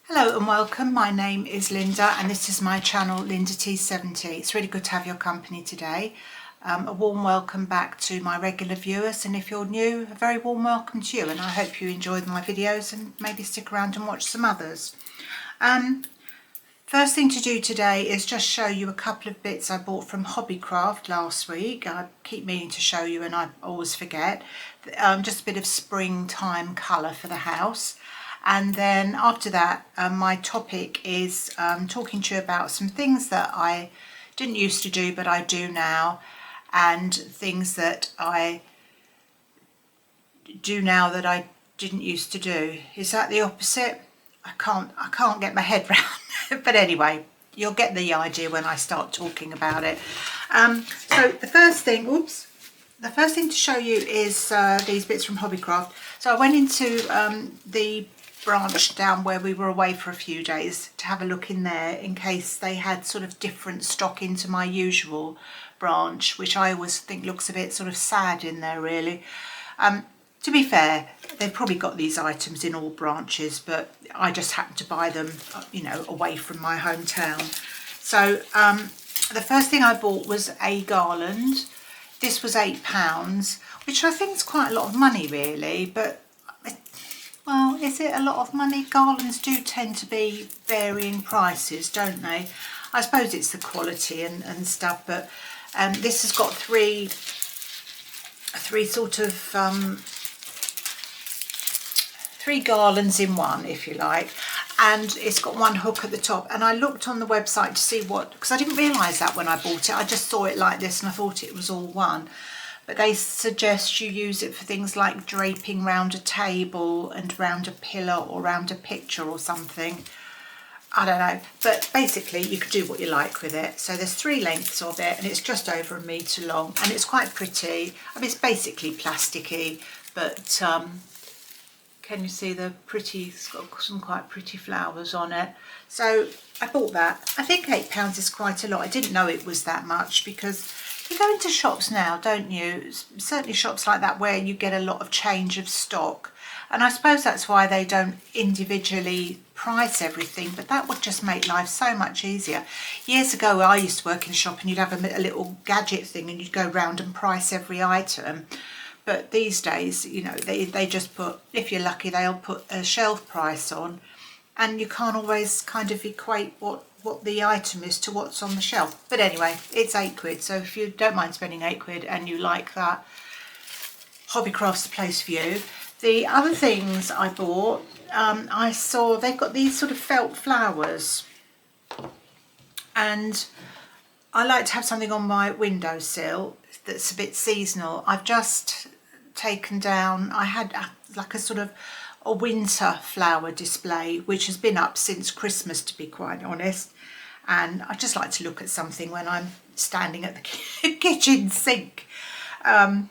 Hello and welcome, my name is Linda and this is my channel Linda T70. It's really good to have your company today. A warm welcome back to my regular viewers, and if you're new, a very warm welcome to you, and I hope you enjoyed my videos and maybe stick around and watch some others. First thing to do today is just show you a couple of bits I bought from Hobbycraft last week. I keep meaning to show you and I always forget. Just a bit of springtime colour for the house. And then after that, my topic is talking to you about some things that I didn't used to do but I do now, and things that I do now that I didn't used to do. Is that the opposite? I can't get my head round. But anyway, you'll get the idea when I start talking about it. So the first thing to show you is these bits from Hobbycraft. So I went into the branch down where we were away for a few days to have a look in there in case they had sort of different stock into my usual branch, which I always think looks a bit sort of sad in there really. To be fair, they've probably got these items in all branches, but I just happened to buy them, you know, away from my hometown. So the first thing I bought was a garland. This was £8, which I think is quite a lot of money really, but well, is it a lot of money? Garlands do tend to be varying prices, don't they? I suppose it's the quality and stuff, but this has got three sort of three garlands in one, if you like, and it's got one hook at the top. And I looked on the website to see what, because I didn't realise that when I bought it. I just saw it like this and I thought it was all one. But they suggest you use it for things like draping round a table and round a pillar or round a picture or something. I don't know, but basically you can do what you like with it. So there's three lengths of it and it's just over 1 metre long and it's quite pretty. I mean, it's basically plasticky, but can you see the pretty, it's got some quite pretty flowers on it. So I bought that. I think £8 is quite a lot. I didn't know it was that much because you go into shops now, don't you? Certainly shops like that where you get a lot of change of stock. And I suppose that's why they don't individually price everything, but that would just make life so much easier. Years ago, I used to work in a shop and you'd have a little gadget thing and you'd go round and price every item. But these days, you know, they just put, if you're lucky, they'll put a shelf price on, and you can't always kind of equate what the item is to what's on the shelf. But anyway, it's £8, so if you don't mind spending £8 and you like that, Hobbycraft's the place for you. The other things I bought, I saw they've got these sort of felt flowers, and I like to have something on my windowsill that's a bit seasonal. I've just taken down, I had like a sort of a winter flower display which has been up since Christmas, to be quite honest, and I just like to look at something when I'm standing at the kitchen sink,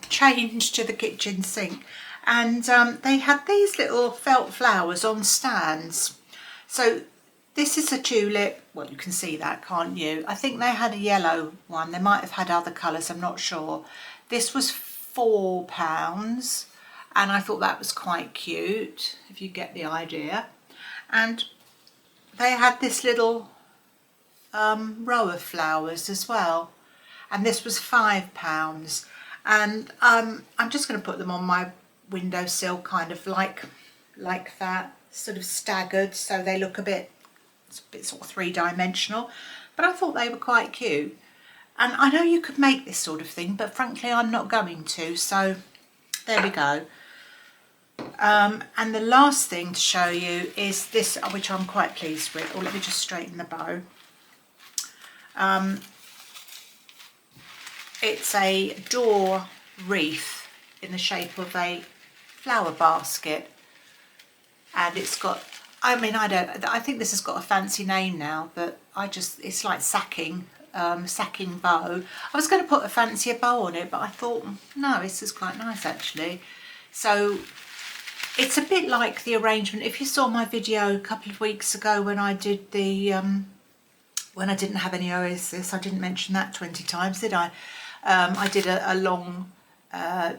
change to the kitchen sink, and they had these little felt flowers on stands. So this is a tulip. Well, you can see that, can't you? I think they had a yellow one. They might have had other colours, I'm not sure. This was £4 and I thought that was quite cute, if you get the idea. And they had this little row of flowers as well, and this was £5. And I'm just going to put them on my windowsill, kind of like that, sort of staggered, so they look a bit sort of three-dimensional, but I thought they were quite cute. And I know you could make this sort of thing, but frankly I'm not going to, so there we go. And the last thing to show you is this, which I'm quite pleased with. Or let me just straighten the bow. It's a door wreath in the shape of a flower basket, and it's got, I mean, I think this has got a fancy name now, but it's like sacking bow. I was going to put a fancier bow on it, but I thought, no, this is quite nice actually. So it's a bit like the arrangement, if you saw my video a couple of weeks ago when I did the, when I didn't have any Oasis, I didn't mention that 20 times, did I? I did a long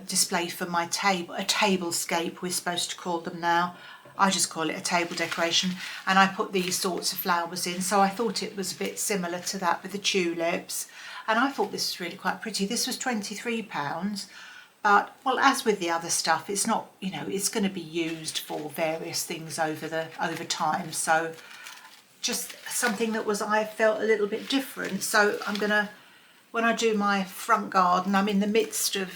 display for my table, a tablescape we're supposed to call them now. I just call it a table decoration, and I put these sorts of flowers in, so I thought it was a bit similar to that with the tulips, and I thought this was really quite pretty. This was £23, but well, as with the other stuff, it's not, you know, it's going to be used for various things over time, so just something that was, I felt a little bit different. So I'm gonna, when I do my front garden, I'm in the midst of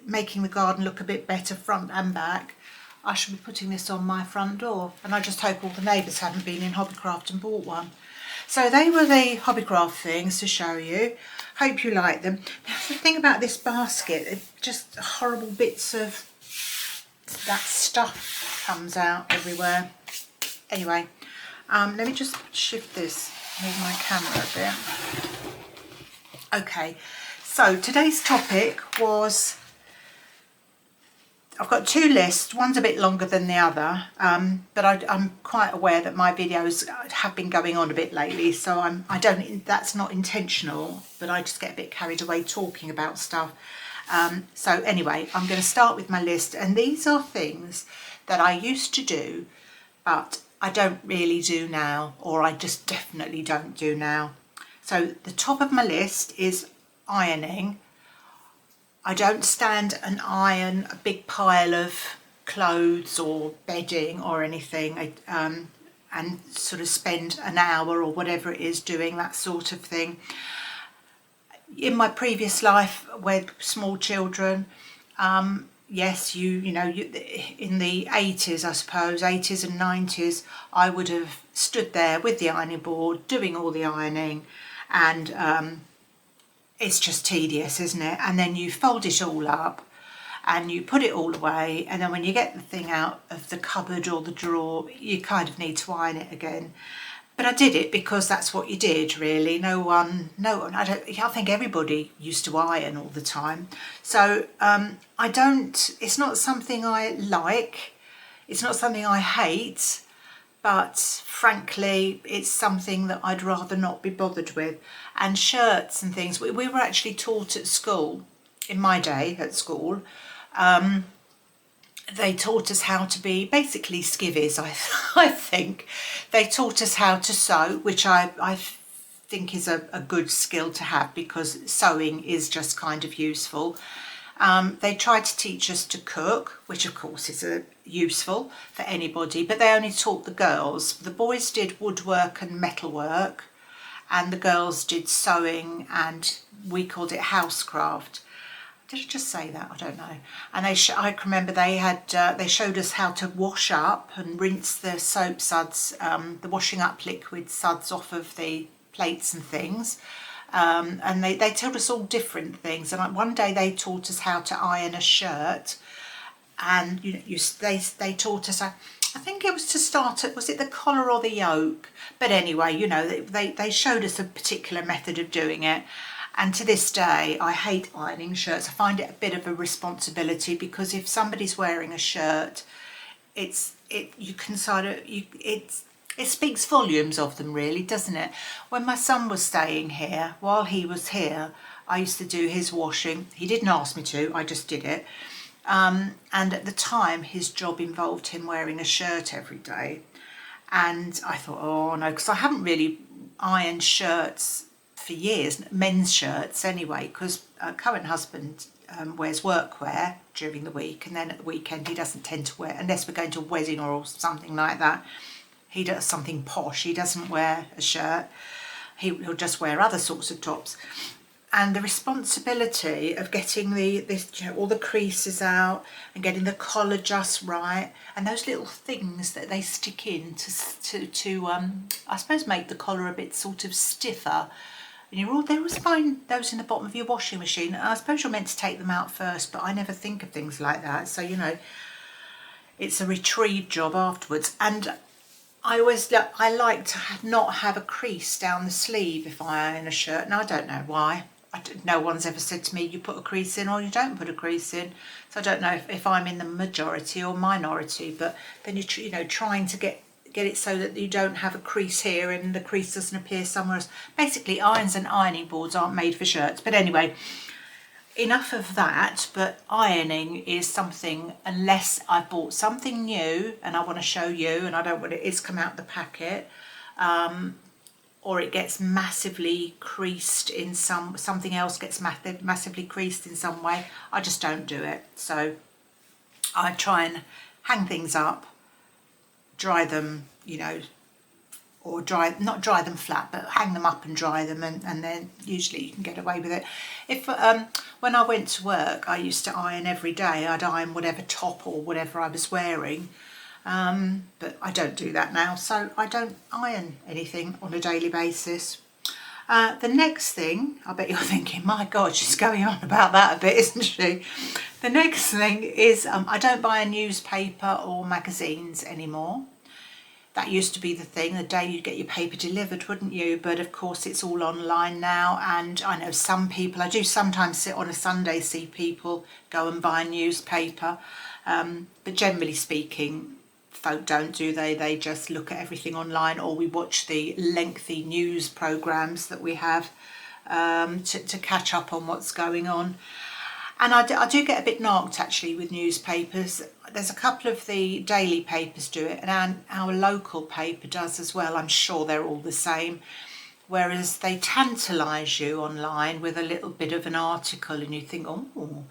making the garden look a bit better front and back. I should be putting this on my front door, and I just hope all the neighbours haven't been in Hobbycraft and bought one. So they were the Hobbycraft things to show you. Hope you like them. The thing about this basket, it's just horrible bits of that stuff comes out everywhere. Anyway, let me just shift this, move my camera a bit. Okay, so today's topic was, I've got two lists. One's a bit longer than the other, but I'm quite aware that my videos have been going on a bit lately, so that's not intentional, but I just get a bit carried away talking about stuff. So anyway, I'm going to start with my list, and these are things that I used to do, but I don't really do now, or I just definitely don't do now. So the top of my list is ironing. I don't stand and iron a big pile of clothes or bedding or anything, and sort of spend an hour or whatever it is doing that sort of thing. In my previous life with small children, yes, you know, in the 80s, I suppose, 80s and 90s, I would have stood there with the ironing board doing all the ironing, and it's just tedious, isn't it? And then you fold it all up and you put it all away, and then when you get the thing out of the cupboard or the drawer, you kind of need to iron it again. But I did it because that's what you did, really. No one, I think everybody used to iron all the time. So it's not something I like, it's not something I hate, but frankly, it's something that I'd rather not be bothered with. And shirts and things, we were actually taught at school, in my day at school, they taught us how to be basically skivvies, I think. They taught us how to sew, which I think is a good skill to have, because sewing is just kind of useful. They tried to teach us to cook, which of course is useful for anybody, but they only taught the girls. The boys did woodwork and metalwork, and the girls did sewing, and we called it housecraft. Did I just say that? I don't know. And I remember they showed us how to wash up and rinse the soap suds, the washing up liquid suds off of the plates and things. And they told us all different things. And one day they taught us how to iron a shirt, and they taught us, I think it was to start at, was it the collar or the yoke? But anyway, you know, they showed us a particular method of doing it. And to this day, I hate ironing shirts. I find it a bit of a responsibility, because if somebody's wearing a shirt, it speaks volumes of them, really, doesn't it? When my son was staying here, while he was here, I used to do his washing. He didn't ask me to, I just did it. And at the time, his job involved him wearing a shirt every day. And I thought, oh no, because I haven't really ironed shirts for years, men's shirts anyway, because current husband wears workwear during the week, and then at the weekend he doesn't tend to wear, unless we're going to a wedding or something like that. He does something posh, he doesn't wear a shirt, he'll just wear other sorts of tops. And the responsibility of getting all the creases out and getting the collar just right, and those little things that they stick in to I suppose make the collar a bit sort of stiffer. And they always find those in the bottom of your washing machine. And I suppose you're meant to take them out first, but I never think of things like that. So, you know, it's a retrieve job afterwards. And I like to not have a crease down the sleeve if I iron a shirt. Now, I don't know why. No one's ever said to me, you put a crease in or you don't put a crease in. So I don't know if I'm in the majority or minority, but then you're trying to get it so that you don't have a crease here and the crease doesn't appear somewhere else. Basically, irons and ironing boards aren't made for shirts. But anyway, enough of that. But ironing is something, unless I bought something new and I want to show you and I don't want it is come out the packet, or it gets massively creased in something else gets massively creased in some way, I just don't do it. So I try and hang things up, dry them, you know, or not dry them flat, but hang them up and dry them, and then usually you can get away with it. If when I went to work, I used to iron every day. I'd iron whatever top or whatever I was wearing, but I don't do that now, so I don't iron anything on a daily basis. The next thing, I bet you're thinking, my God, she's going on about that a bit, isn't she? The next thing is I don't buy a newspaper or magazines anymore. That used to be the thing, the day you'd get your paper delivered, wouldn't you? But of course it's all online now, and I know some people, I do sometimes sit on a Sunday, see people go and buy a newspaper, but generally speaking, folk don't, do they? They just look at everything online, or we watch the lengthy news programmes that we have to catch up on what's going on. And I do get a bit knocked actually with newspapers. There's a couple of the daily papers do it, and our local paper does as well. I'm sure they're all the same. Whereas they tantalise you online with a little bit of an article and you think, oh,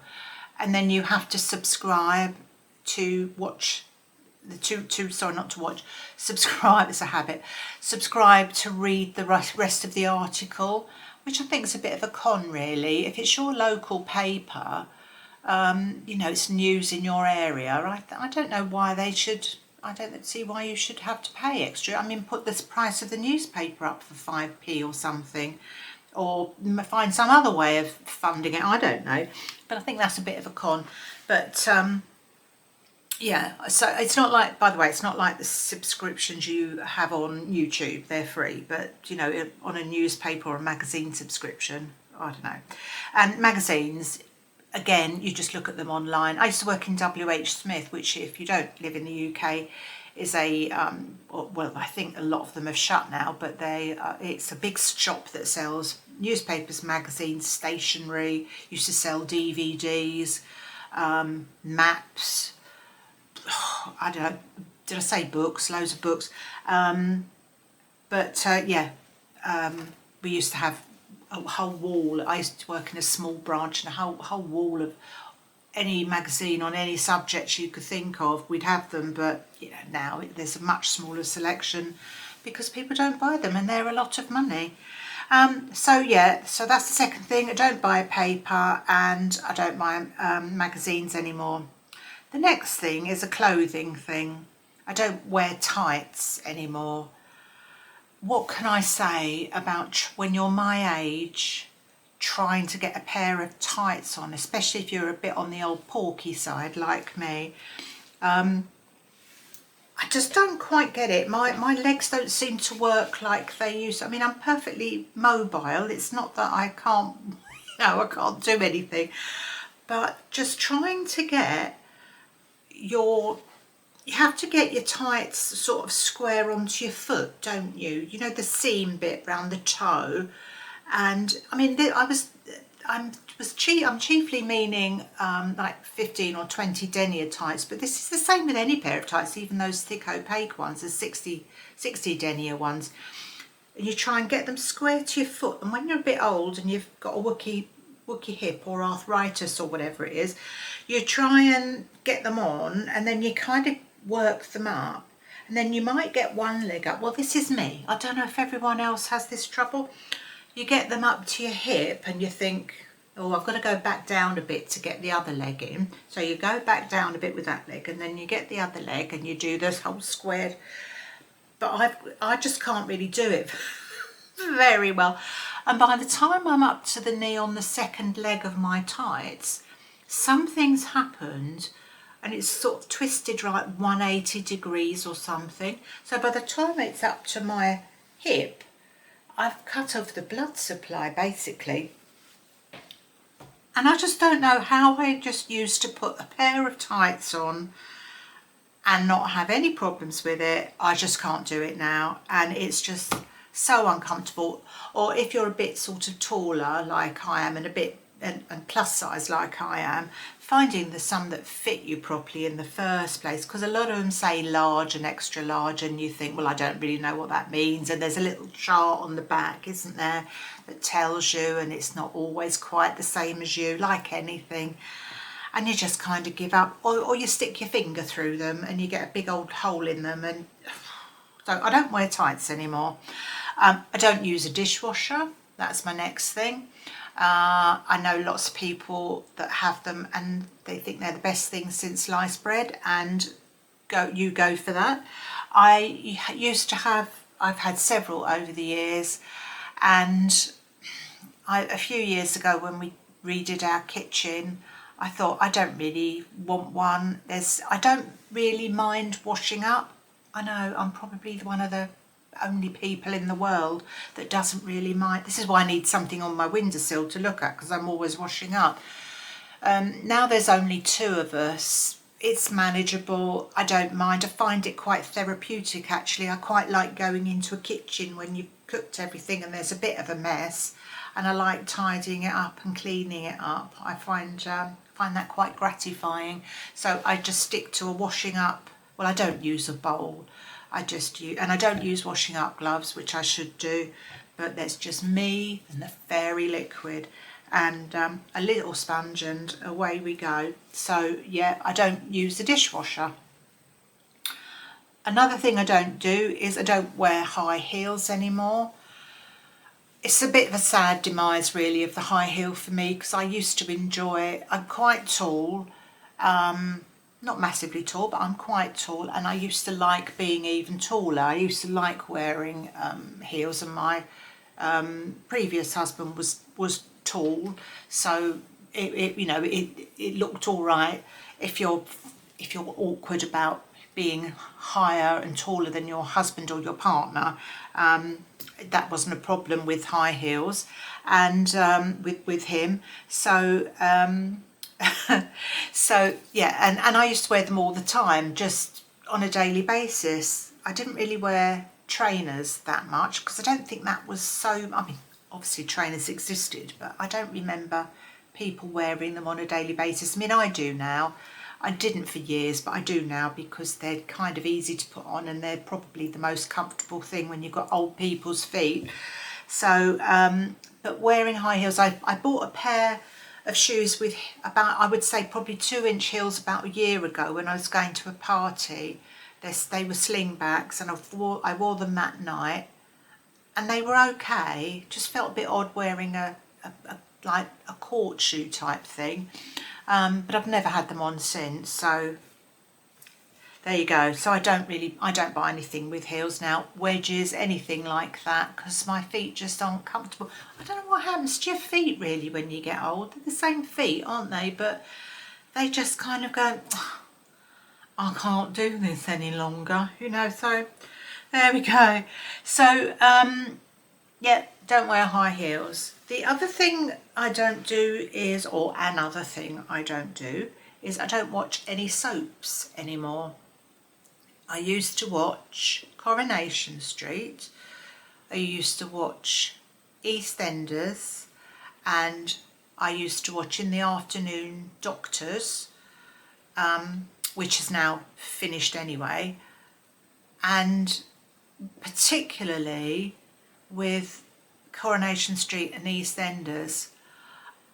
and then you have to subscribe to watch subscribe, it's a habit, subscribe to read the rest of the article, which I think is a bit of a con really. If it's your local paper, you know, it's news in your area, I don't know why they should, I don't see why you should have to pay extra. I mean, put the price of the newspaper up for 5p or something, or find some other way of funding it, I don't know. But I think that's a bit of a con. But yeah, so it's not like, by the way, it's not like the subscriptions you have on YouTube, they're free, but you know, on a newspaper or a magazine subscription, I don't know. And magazines, again, you just look at them online. I used to work in WH Smith, which if you don't live in the UK, is a, well, I think a lot of them have shut now, but it's a big shop that sells newspapers, magazines, stationery, used to sell DVDs, maps, I don't know, did I say books? Loads of books. Yeah, we used to have a whole wall. I used to work in a small branch, and a whole wall of any magazine on any subject you could think of. We'd have them, but you know, now there's a much smaller selection because people don't buy them, and they're a lot of money. So yeah, so that's the second thing. I don't buy a paper, and I don't buy magazines anymore. The next thing is a clothing thing. I don't wear tights anymore. What can I say about when you're my age, trying to get a pair of tights on, especially if you're a bit on the old porky side like me? I just don't quite get it. My legs don't seem to work like they used to. I mean, I'm perfectly mobile. It's not that I can't, you know, I can't do anything. But just trying to get you have to get your tights sort of square onto your foot, don't you? You know, the seam bit round the toe. And I mean, I'm chiefly meaning like 15 or 20 denier tights, but this is the same with any pair of tights, even those thick opaque ones, the 60 denier ones. And you try and get them square to your foot, and when you're a bit old and you've got a wookie hip or arthritis or whatever it is, you try and get them on, and then you kind of work them up, and then you might get one leg up. Well, this is me. I don't know if everyone else has this trouble. You get them up to your hip and you think, oh, I've got to go back down a bit to get the other leg in. So you go back down a bit with that leg, and then you get the other leg and you do this whole square. But I just can't really do it very well. And by the time I'm up to the knee on the second leg of my tights, something's happened and it's sort of twisted like 180 degrees or something. So by the time it's up to my hip, I've cut off the blood supply basically. And I just don't know how I just used to put a pair of tights on and not have any problems with it. I just can't do it now, and it's just so uncomfortable. Or if you're a bit sort of taller like I am and a bit and plus size like I am, finding some that fit you properly in the first place, because a lot of them say large and extra large, and you think, well, I don't really know what that means, and there's a little chart on the back, isn't there, that tells you, and it's not always quite the same as you, like anything, and you just kind of give up, or you stick your finger through them and you get a big old hole in them. And so I don't wear tights anymore. I don't use a dishwasher. That's my next thing. I know lots of people that have them and they think they're the best thing since sliced bread, and you go for that. I've had several over the years, and a few years ago when we redid our kitchen, I thought, I don't really want one. I don't really mind washing up. I know I'm probably one of the only people in the world that doesn't really mind. This is why I need something on my windowsill to look at, because I'm always washing up. Now there's only 2 of us. It's manageable. I don't mind. I find it quite therapeutic, actually. I quite like going into a kitchen when you've cooked everything and there's a bit of a mess, and I like tidying it up and cleaning it up. I find that quite gratifying. So I just stick to a washing up. Well, I don't use a bowl. I don't use washing up gloves, which I should do, but that's just me and the fairy liquid and a little sponge, and away we go. So yeah, I don't use the dishwasher. Another thing I don't do is I don't wear high heels anymore. It's a bit of a sad demise really of the high heel for me, because I used to enjoy it. I'm quite tall, not massively tall, but I'm quite tall, and I used to like being even taller. I used to like wearing heels, and my previous husband was tall, so it looked all right. If you're awkward about being higher and taller than your husband or your partner, that wasn't a problem with high heels, and with him. So so yeah, and I used to wear them all the time, just on a daily basis. I didn't really wear trainers that much, because I don't think that was so, I mean, obviously trainers existed, but I don't remember people wearing them on a daily basis. I mean, I do now. I didn't for years, but I do now, because they're kind of easy to put on, and they're probably the most comfortable thing when you've got old people's feet. So but wearing high heels, I bought a pair of shoes with about, I would say probably 2-inch heels about a year ago when I was going to a party. They were slingbacks, and I wore them that night, and they were okay. Just felt a bit odd wearing like a court shoe type thing, but I've never had them on since. So there you go. So I don't buy anything with heels now, wedges, anything like that, because my feet just aren't comfortable. I don't know what happens to your feet really when you get old. They're the same feet, aren't they? But they just kind of go, I can't do this any longer, so there we go. So yeah, don't wear high heels. The other thing I don't do is, or another thing I don't do is, I don't watch any soaps anymore. I used to watch Coronation Street, I used to watch EastEnders, and I used to watch in the afternoon Doctors, which is now finished anyway, and particularly with Coronation Street and EastEnders,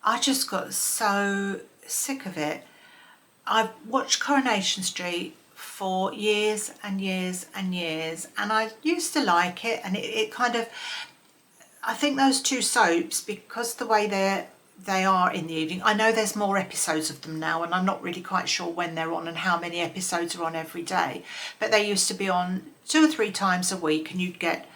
I just got so sick of it. I've watched Coronation Street for years and years and years, and I used to like it, and it kind of, I think those 2 soaps, because the way they are in the evening, I know there's more episodes of them now, and I'm not really quite sure when they're on and how many episodes are on every day, but they used to be on 2 or 3 times a week, and you'd get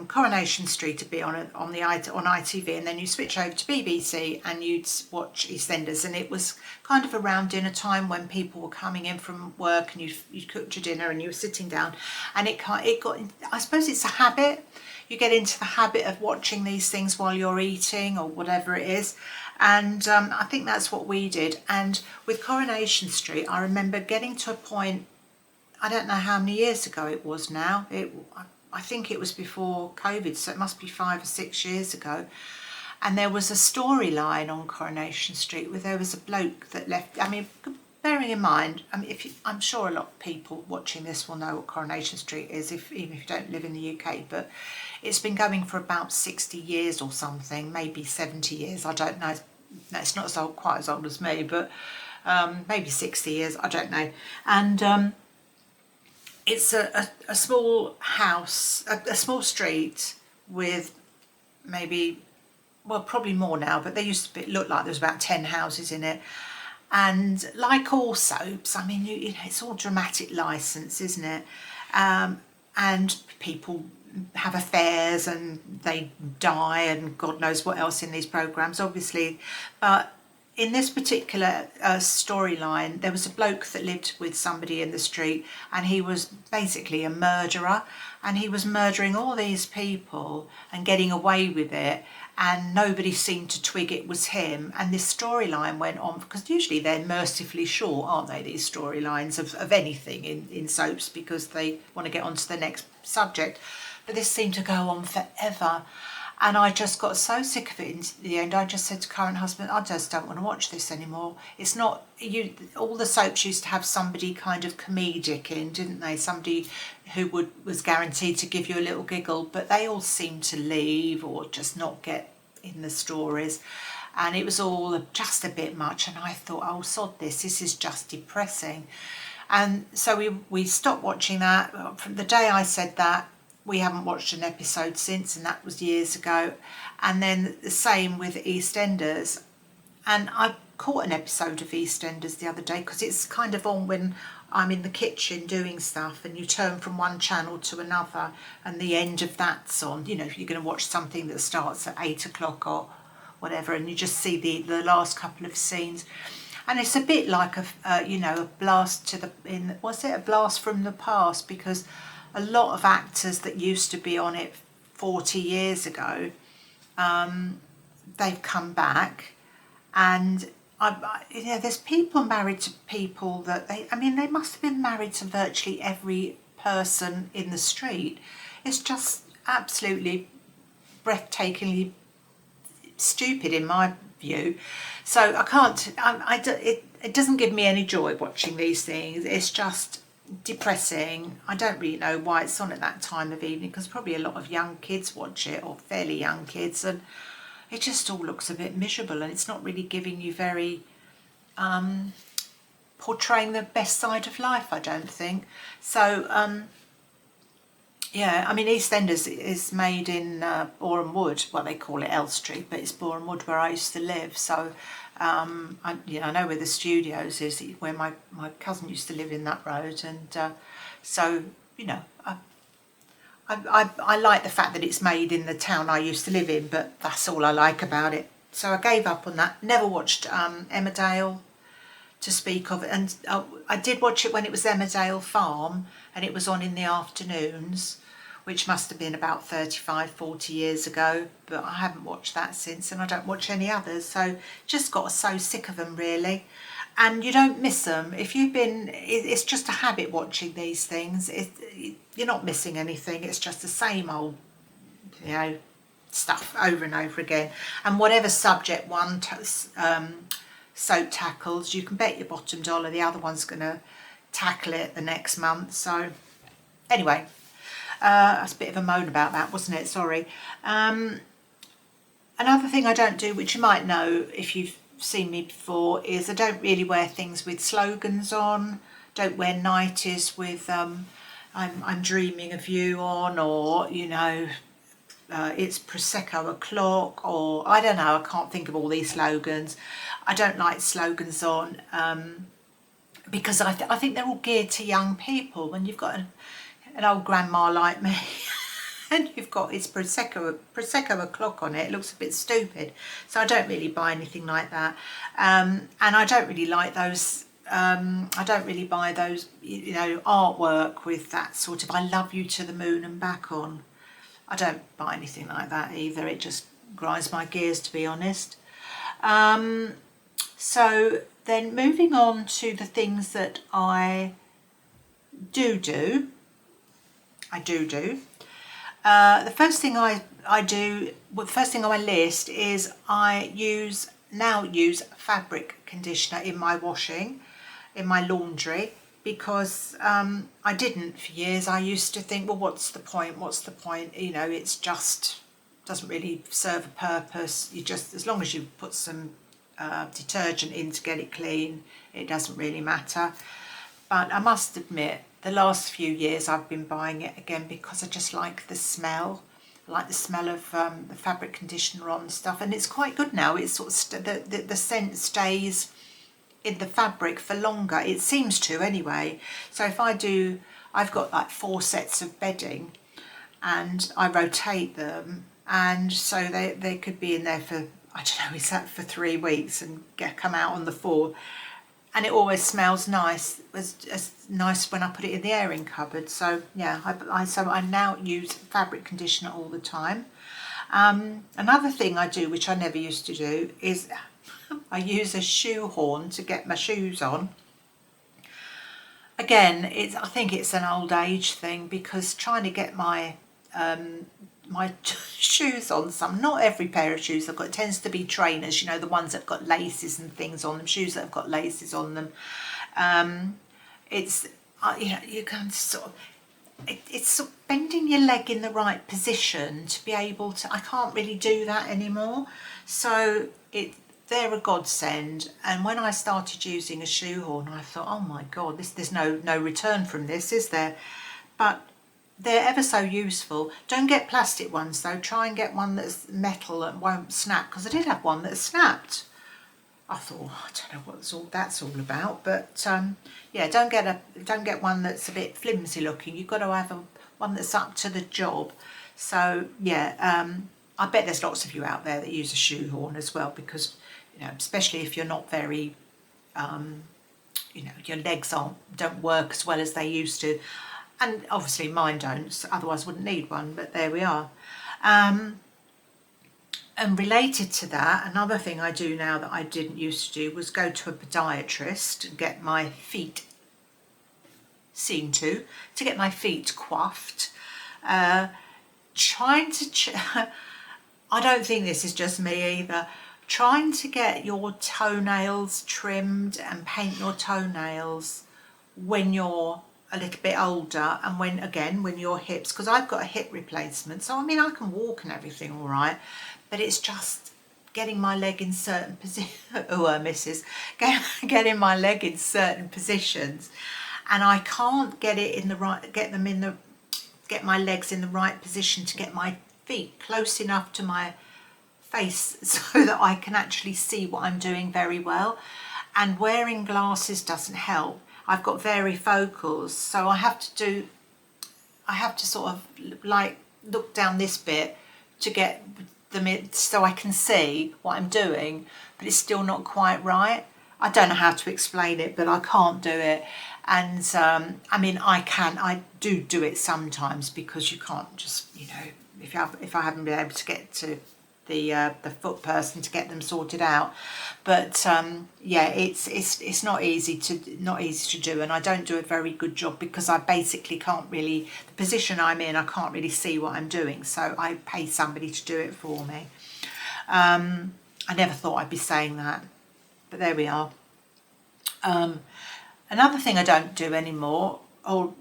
Coronation Street to be on ITV, and then you switch over to BBC and you'd watch EastEnders, and it was kind of around dinner time when people were coming in from work, and you'd cooked your dinner and you were sitting down, and it got, I suppose it's a habit. You get into the habit of watching these things while you're eating or whatever it is, and I think that's what we did. And with Coronation Street, I remember getting to a point, I don't know how many years ago it was now, I think it was before COVID, so it must be 5 or 6 years ago. And there was a storyline on Coronation Street where there was a bloke that left, I mean, bearing in mind, I mean, I'm sure a lot of people watching this will know what Coronation Street is, even if you don't live in the UK, but it's been going for about 60 years or something, maybe 70 years, I don't know. No, it's not quite as old as me, but maybe 60 years, I don't know. And it's a small house, a small street with maybe, well, probably more now, but there used to look like there was about 10 houses in it. And like all soaps, I mean, you know, it's all dramatic license, isn't it? And people have affairs and they die and God knows what else in these programs, obviously. But in this particular storyline, there was a bloke that lived with somebody in the street, and he was basically a murderer, and he was murdering all these people and getting away with it, and nobody seemed to twig it was him. And this storyline went on, because usually they're mercifully short, aren't they, these storylines of anything in soaps, because they want to get on to the next subject. But this seemed to go on forever. And I just got so sick of it in the end. I just said to current husband, I just don't want to watch this anymore. It's not, all the soaps used to have somebody kind of comedic in, didn't they? Somebody who was guaranteed to give you a little giggle, but they all seemed to leave or just not get in the stories. And it was all just a bit much. And I thought, oh, sod this is just depressing. And so we stopped watching that. From the day I said that, we haven't watched an episode since, and that was years ago. And then the same with EastEnders. And I caught an episode of EastEnders the other day, because it's kind of on when I'm in the kitchen doing stuff, and you turn from one channel to another and the end of that's on. You know, if you're going to watch something that starts at 8 o'clock or whatever, and you just see the last couple of scenes. And it's a bit like a blast was it a blast from the past? Because a lot of actors that used to be on it 40 years ago, they've come back, and there's people married to people that they must have been married to virtually every person in the street. It's just absolutely breathtakingly stupid in my view. So I can't. It doesn't give me any joy watching these things. It's just depressing. I don't really know why it's on at that time of evening, because probably a lot of young kids watch it, or fairly young kids, and it just all looks a bit miserable, and it's not really giving you very portraying the best side of life, I don't think. So yeah, I mean, EastEnders is made in Boreham Wood. Well, they call it Elstree, but it's Boreham Wood where I used to live. So I know where the studios is, where my cousin used to live in that road, and so I like the fact that it's made in the town I used to live in, but that's all I like about it. So I gave up on that. Never watched Emmerdale to speak of it, and I did watch it when it was Emmerdale Farm, and it was on in the afternoons, which must have been about 35-40 years ago, but I haven't watched that since, and I don't watch any others, so just got so sick of them really. And you don't miss them. If you've been, it's just a habit watching these things. You're not missing anything. It's just the same old, stuff over and over again. And whatever subject one soap tackles, you can bet your bottom dollar the other one's going to tackle it the next month. So anyway, that's a bit of a moan about that, wasn't it? Sorry. Another thing I don't do, which you might know if you've seen me before, is I don't really wear things with slogans on. Don't wear nighties with I'm dreaming of you on, or it's Prosecco o'clock, or I don't know, I can't think of all these slogans. I don't like slogans on because I think they're all geared to young people. When you've got an old grandma like me and you've got it's Prosecco o'clock on it, it looks a bit stupid. So I don't really buy anything like that, and I don't really like those. I don't really buy those artwork with that sort of I love you to the moon and back on. I don't buy anything like that either. It just grinds my gears, to be honest. So then moving on to the things that I do. The first thing I do, well, the first thing on my list is I now use fabric conditioner in my washing, in my laundry, because I didn't for years. I used to think, well, what's the point? What's the point? You know, it's just doesn't really serve a purpose. You just, as long as you put some detergent in to get it clean, it doesn't really matter. But I must admit, the last few years I've been buying it again because I just like the smell. I like the smell of the fabric conditioner on stuff, and it's quite good now. It's sort of the scent stays in the fabric for longer. It seems to anyway. So if I do, I've got like 4 sets of bedding, and I rotate them, and so they could be in there for, I don't know, is that for 3 weeks and come out on the 4th. And it always smells nice, as nice when I put it in the airing cupboard. So yeah, so I now use fabric conditioner all the time. Another thing I do, which I never used to do, is I use a shoe horn to get my shoes on. Again, I think it's an old age thing, because trying to get my shoes on, not every pair of shoes I've got, it tends to be trainers, you know, the ones that've got laces and things on them, shoes that have got laces on them. It's you know, you can sort of, it's sort of bending your leg in the right position to be able to, I can't really do that anymore, so they're a godsend. And when I started using a shoe horn, I thought, oh my god, there's no return from this, is there? But they're ever so useful. Don't get plastic ones though, try and get one that's metal and won't snap, because I did have one that snapped. I thought, I don't know what that's all about, but yeah, don't get one that's a bit flimsy looking. You've got to have one that's up to the job. So yeah, I bet there's lots of you out there that use a shoe horn as well, because you know, especially if you're not very you know, your legs don't work as well as they used to. And obviously mine don't, so otherwise I wouldn't need one, but there we are. And related to that, another thing I do now that I didn't used to do was go to a podiatrist and get my feet seen to get my feet coiffed. Trying to, I don't think this is just me either, trying to get your toenails trimmed and paint your toenails when you're a little bit older, and when your hips, because I've got a hip replacement, so I mean I can walk and everything all right, but it's just getting my leg in certain positions. Oh, missus, getting my leg in certain positions, and I can't get my legs in the right position to get my feet close enough to my face so that I can actually see what I'm doing very well. And wearing glasses doesn't help. I've got varifocals, so I have to sort of like look down this bit to get them in, so I can see what I'm doing, but it's still not quite right. I don't know how to explain it, but I can't do it. And I mean, I do it sometimes, because you can't just, you know, if I haven't been able to get to the foot person to get them sorted out. But yeah, it's not easy to do, and I don't do a very good job, because I basically can't really, the position I'm in, I can't really see what I'm doing, so I pay somebody to do it for me. I never thought I'd be saying that, but there we are. Another thing I don't do anymore, no,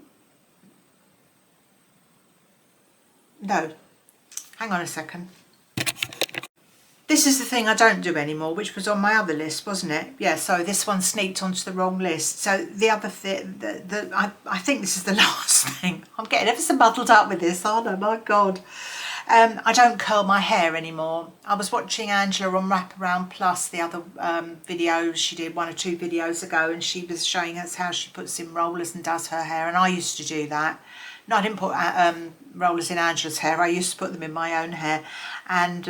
hang on a second. This is the thing I don't do anymore, which was on my other list, wasn't it? Yeah, so this one sneaked onto the wrong list. So the other thing, I think this is the last thing. I'm getting ever so muddled up with this, aren't I? My God. I don't curl my hair anymore. I was watching Angela on Wraparound Plus, the other videos she did, 1 or 2 videos ago, and she was showing us how she puts in rollers and does her hair, and I used to do that. No, I didn't put rollers in Angela's hair. I used to put them in my own hair. And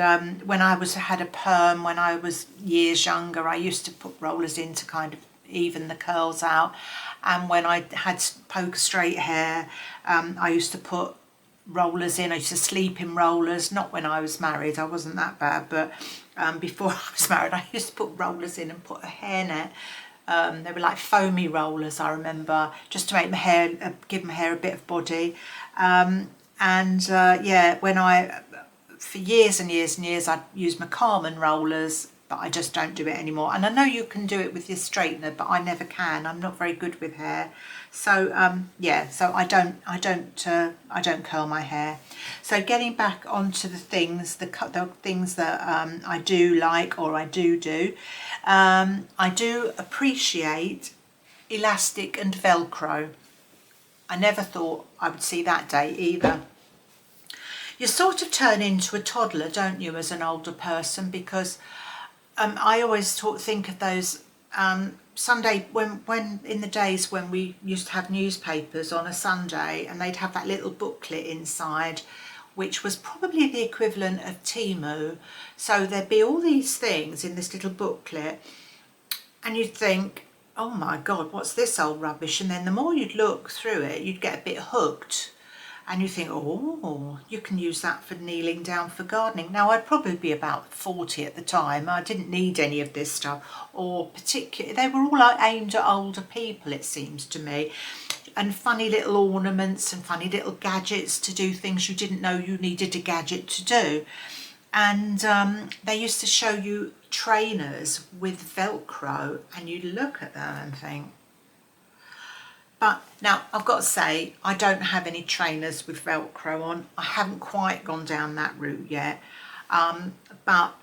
when I had a perm, when I was years younger, I used to put rollers in to kind of even the curls out. And when I had poker straight hair, I used to put rollers in. I used to sleep in rollers. Not when I was married, I wasn't that bad, but before I was married, I used to put rollers in and put a hairnet. They were like foamy rollers, I remember, just to make my hair, give my hair a bit of body. And yeah, for years and years and years, I used my Carmen rollers, but I just don't do it anymore. And I know you can do it with your straightener, but I never can. I'm not very good with hair. So yeah, so I don't curl my hair. So getting back onto the things, the things that I do like, or I do. I do appreciate elastic and Velcro. I never thought I would see that day either. You sort of turn into a toddler, don't you, as an older person, because I always think of those Sunday, when in the days when we used to have newspapers on a Sunday, and they'd have that little booklet inside, which was probably the equivalent of Timu. So there'd be all these things in this little booklet, and you'd think, oh my God, what's this old rubbish? And then the more you'd look through it, you'd get a bit hooked. And you think, oh, you can use that for kneeling down for gardening. Now, I'd probably be about 40 at the time. I didn't need any of this stuff, or particularly, they were all aimed at older people, it seems to me. And funny little ornaments and funny little gadgets to do things you didn't know you needed a gadget to do. And they used to show you trainers with Velcro, and you'd look at them and think, but now I've got to say, I don't have any trainers with Velcro on. I haven't quite gone down that route yet, but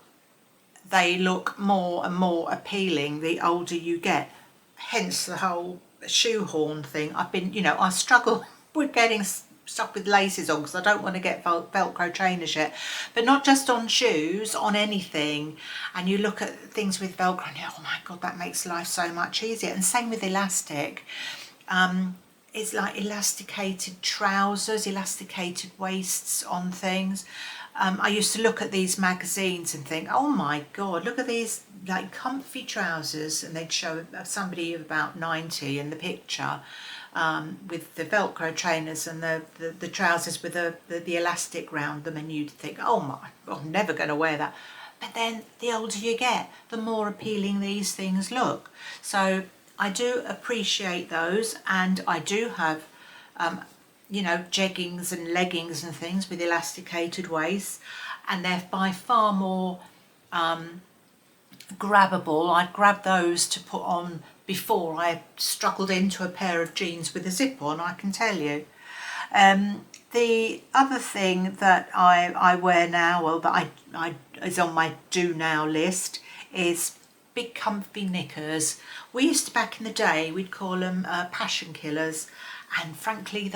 they look more and more appealing the older you get. Hence the whole shoehorn thing. I struggle with getting stuff with laces on because I don't want to get Velcro trainers yet. But not just on shoes, on anything. And you look at things with Velcro and oh my God, that makes life so much easier. And same with elastic. It's like elasticated trousers, elasticated waists on things. I used to look at these magazines and think, oh my God, look at these like comfy trousers, and they'd show somebody of about 90 in the picture with the Velcro trainers and the trousers with the elastic round them, and you'd think, oh my, I'm never going to wear that. But then the older you get, the more appealing these things look. So I do appreciate those, and I do have, jeggings and leggings and things with elasticated waists, and they're by far more grabbable. I'd grab those to put on before I struggled into a pair of jeans with a zip on, I can tell you. The other thing that I wear now, well, that I is on my do now list, is big comfy knickers. We used to, back in the day, we'd call them passion killers, and frankly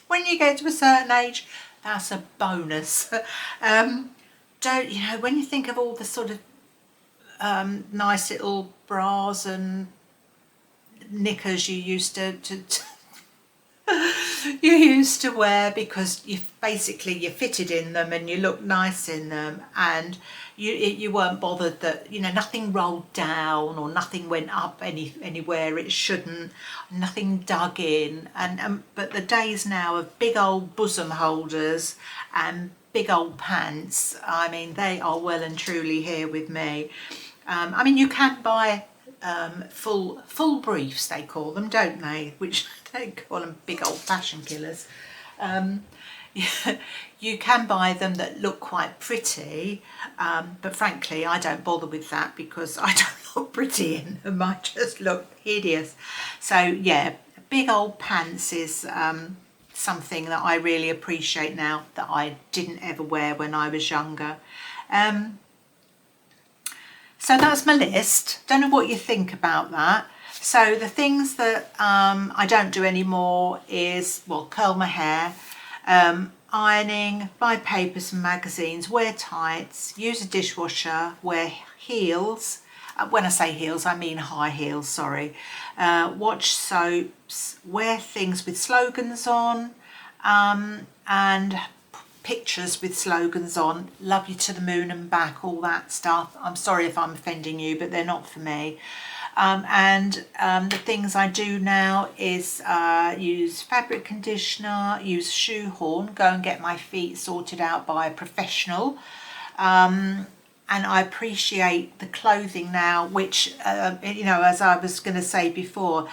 when you get to a certain age, that's a bonus. When you think of all the sort of nice little bras and knickers you used to you used to wear, because you're fitted in them and you look nice in them, and you weren't bothered that nothing rolled down or nothing went up anywhere it shouldn't, nothing dug in, but the days now of big old bosom holders and big old pants, I mean, they are well and truly here with me. You can buy full briefs, they call them, don't they? Which they call them big old fashion killers. You can buy them that look quite pretty, but frankly I don't bother with that because I don't look pretty in them. I just look hideous. So yeah, big old pants is something that I really appreciate now, that I didn't ever wear when I was younger. So that's my list. Don't know what you think about that. So the things that I don't do anymore is, well, curl my hair, ironing, buy papers and magazines, wear tights, use a dishwasher, wear heels. When I say heels, I mean high heels, sorry. Watch soaps, wear things with slogans on, and pictures with slogans on, love you to the moon and back, all that stuff. I'm sorry if I'm offending you, but they're not for me. The things I do now is use fabric conditioner, use shoehorn, go and get my feet sorted out by a professional, and and I appreciate the clothing now, which, you know, as I was going to say before,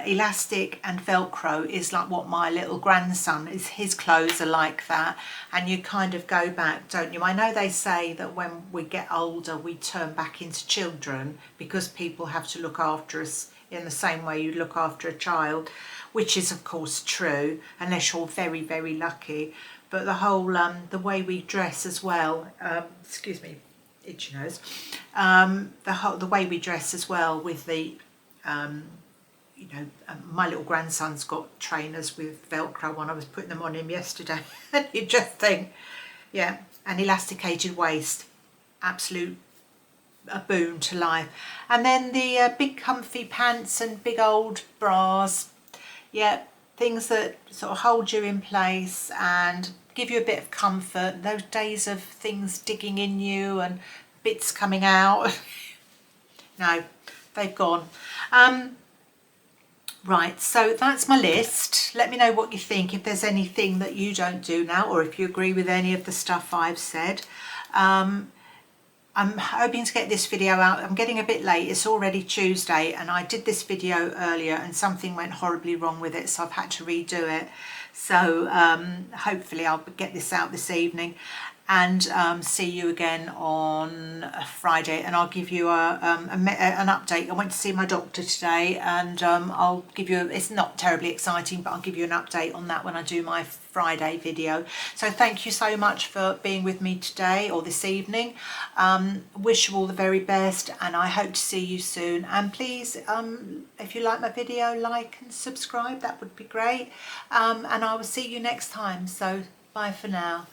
elastic and Velcro is like what my little grandson is. His clothes are like that, and you kind of go back, don't you? I know they say that when we get older we turn back into children because people have to look after us in the same way you look after a child, which is of course true unless you're very, very lucky. But the whole the way we dress as well, excuse me, itchy nose, the way we dress as well with the you know, my little grandson's got trainers with Velcro on. I was putting them on him yesterday and you just think, yeah, an elasticated waist, absolute a boon to life. And then the big comfy pants and big old bras, yeah, things that sort of hold you in place and give you a bit of comfort. Those days of things digging in you and bits coming out, no, they've gone. Right, so that's my list. Let me know what you think, if there's anything that you don't do now, or if you agree with any of the stuff I've said. I'm hoping to get this video out. I'm getting a bit late, it's already Tuesday, and I did this video earlier and something went horribly wrong with it, so I've had to redo it. So hopefully I'll get this out this evening, and see you again on Friday, and I'll give you an update. I went to see my doctor today, and I'll give you it's not terribly exciting, but I'll give you an update on that when I do my Friday video. So thank you so much for being with me today or this evening. Wish you all the very best, and I hope to see you soon. And please, if you like my video, like and subscribe, that would be great. And I will see you next time, so bye for now.